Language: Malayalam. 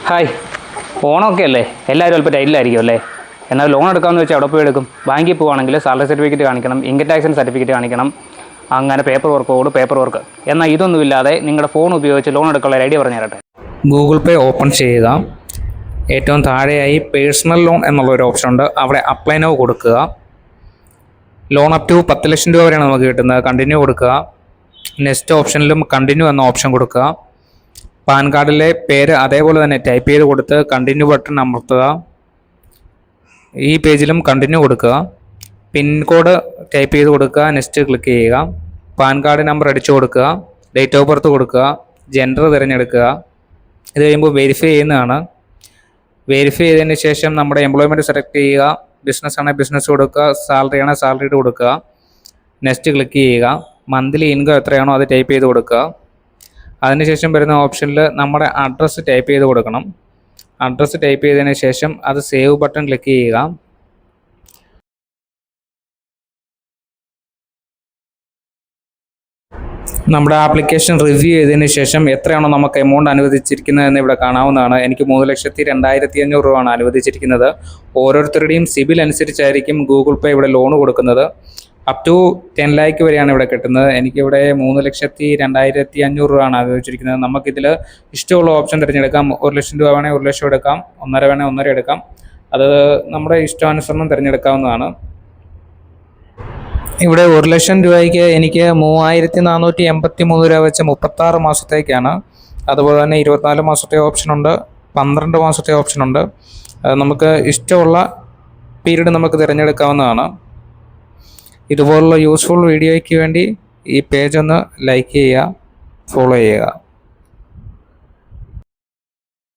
ഹായ്, ഓണമൊക്കെ അല്ലേ, എല്ലാവരും അല്പം ടൈറ്റിലായിരിക്കും അല്ലേ. എന്നാൽ ലോൺ എടുക്കാമെന്ന് വെച്ചാൽ അവിടെ പോയി എടുക്കും. ബാങ്കിൽ പോവുകയാണെങ്കിൽ സാലറി സർട്ടിഫിക്കറ്റ് കാണിക്കണം, ഇൻകം ടാക്സിൻ്റെ സർട്ടിഫിക്കറ്റ് കാണിക്കണം, അങ്ങനെ പേപ്പർ വർക്ക്. എന്നാൽ ഇതൊന്നുമില്ലാതെ നിങ്ങളുടെ ഫോൺ ഉപയോഗിച്ച് ലോൺ എടുക്കാനുള്ള ഐഡിയ പറഞ്ഞു തരട്ടെ. ഗൂഗിൾ പേ ഓപ്പൺ ചെയ്യുക. ഏറ്റവും താഴെയായി പേഴ്സണൽ ലോൺ എന്നുള്ളൊരു ഓപ്ഷൻ ഉണ്ട്. അവിടെ അപ്ലൈ നൗ കൊടുക്കുക. ലോൺ അപ് ടു 10 ലക്ഷം രൂപ വരെയാണ് നമുക്ക് കിട്ടുന്നത്. കണ്ടിന്യൂ കൊടുക്കുക. നെക്സ്റ്റ് ഓപ്ഷനിലും കണ്ടിന്യൂ എന്ന ഓപ്ഷൻ കൊടുക്കുക. പാൻ കാർഡിലെ പേര് അതേപോലെ തന്നെ ടൈപ്പ് ചെയ്ത് കൊടുത്ത് കണ്ടിന്യൂ ബട്ടൺ അമർത്തുക. ഈ പേജിലും കണ്ടിന്യൂ കൊടുക്കുക. പിൻകോഡ് ടൈപ്പ് ചെയ്ത് കൊടുക്കുക. നെക്സ്റ്റ് ക്ലിക്ക് ചെയ്യുക. പാൻ കാർഡ് നമ്പർ അടിച്ചു കൊടുക്കുക. ഡേറ്റ് ഓഫ് ബർത്ത് കൊടുക്കുക. ജെൻഡർ തിരഞ്ഞെടുക്കുക. ഇത് കഴിയുമ്പോൾ വെരിഫൈ ചെയ്യുന്നതാണ്. വെരിഫൈ ചെയ്തതിന് ശേഷം നമ്മുടെ എംപ്ലോയ്മെൻറ്റ് സെലക്ട് ചെയ്യുക. ബിസിനസ് ആണെങ്കിൽ ബിസിനസ് കൊടുക്കുക. സാലറി ആണെങ്കിൽ സാലറി കൊടുക്കുക. നെക്സ്റ്റ് ക്ലിക്ക് ചെയ്യുക. മന്ത്ലി ഇൻകം എത്രയാണോ അത് ടൈപ്പ് ചെയ്ത് കൊടുക്കുക. അതിനുശേഷം വരുന്ന ഓപ്ഷനിൽ നമ്മുടെ അഡ്രസ്സ് ടൈപ്പ് ചെയ്ത് കൊടുക്കണം. അഡ്രസ്സ് ടൈപ്പ് ചെയ്തതിന് ശേഷം അത് സേവ് ബട്ടൺ ക്ലിക്ക് ചെയ്യുക. നമ്മുടെ ആപ്ലിക്കേഷൻ റിവ്യൂ ചെയ്തതിന് ശേഷം എത്രയാണോ നമുക്ക് എമൗണ്ട് അനുവദിച്ചിരിക്കുന്നത് എന്ന് ഇവിടെ കാണാവുന്നതാണ്. എനിക്ക് 3,02,500 രൂപയാണ് അനുവദിച്ചിരിക്കുന്നത്. ഓരോരുത്തരുടെയും സിബിൽ അനുസരിച്ചായിരിക്കും ഗൂഗിൾ പേ ഇവിടെ ലോൺ കൊടുക്കുന്നത്. അപ് ടു 10 ലാക്ക് വരെയാണ് ഇവിടെ കിട്ടുന്നത്. എനിക്കിവിടെ 3,02,500 രൂപയാണ് അനുവദിച്ചിരിക്കുന്നത്. നമുക്കിതിൽ ഇഷ്ടമുള്ള ഓപ്ഷൻ തിരഞ്ഞെടുക്കാം. 1 ലക്ഷം രൂപ വേണേൽ 1 ലക്ഷം എടുക്കാം, 1.5 വേണേൽ 1.5 എടുക്കാം. അത് നമ്മുടെ ഇഷ്ടാനുസരണം തിരഞ്ഞെടുക്കാവുന്നതാണ്. ഇവിടെ 1 ലക്ഷം രൂപയ്ക്ക് എനിക്ക് 3,483 രൂപ വെച്ച് 36 മാസത്തേക്കാണ്. അതുപോലെ തന്നെ 24 മാസത്തെ ഓപ്ഷനുണ്ട്, 12 മാസത്തെ ഓപ്ഷനുണ്ട്. നമുക്ക് ഇഷ്ടമുള്ള പീരീഡ് നമുക്ക് തിരഞ്ഞെടുക്കാവുന്നതാണ്. ഇതുപോലുള്ള യൂസ്ഫുൾ വീഡിയോയ്ക്ക് വേണ്ടി ഈ പേജ് ഒന്ന് ലൈക്ക് ചെയ്യുക, ഫോളോ ചെയ്യുക.